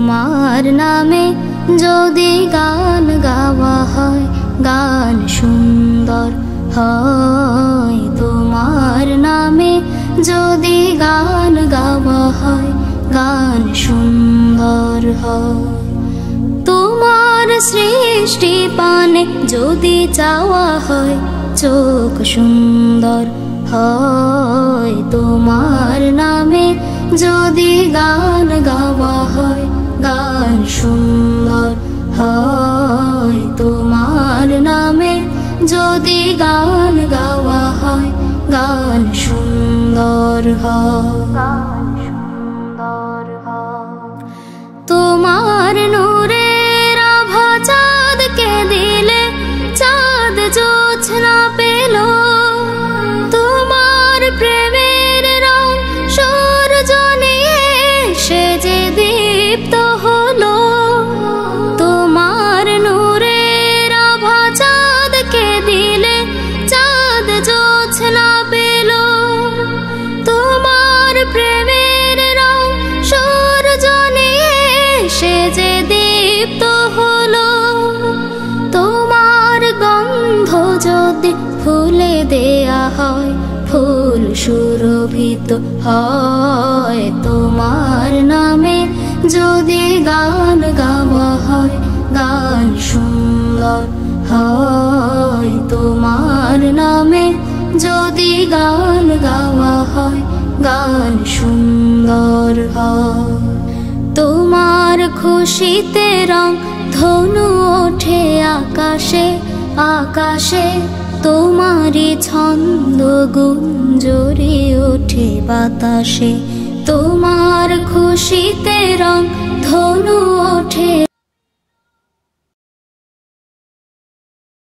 তোমার নামে যদি গান গাওয়া হয় গান সুন্দর হয়। তোমার নামে যদি গান গাওয়া হয় গান সুন্দর হয়। তোমার সৃষ্টি পানে যদি চাওয়া হয় চোখ সুন্দর হয়। তোমার নামে যদি গান গাওয়া হয় গান সুন্দর হয়। তোমার নামে যদি গান গাওয়া হয় গান সুন্দর হয়। তোমার নূরের আভা চাঁদকে দিলে চাঁদ জোছনা পেল। তোমার প্রেমের রং সূর্য নিয়ে সে যে দীপ্ত হলো। তোমার নূরের আভা চাঁদকে দিলে চাঁদ জোছনা পেল। তোমার প্রেমের রং সূর্য নিয়ে সে যে দীপ্ত হলো। তোমার গন্ধ যদি ফুলে দেয়া হয় ফুল সুরভিত হয়। তোমার নামে যদি গান গাওয়া হয় গান সুন্দর হয়। তোমার নামে যদি গান গাওয়া হয় গান সুন্দর হয়। তোমার খুশিতে রং ধনু ওঠে আকাশে আকাশে। তোমারই ছন্দ গুঞ্জরি ওঠে বাতাসে। তোমার খুশিতে রং ধনু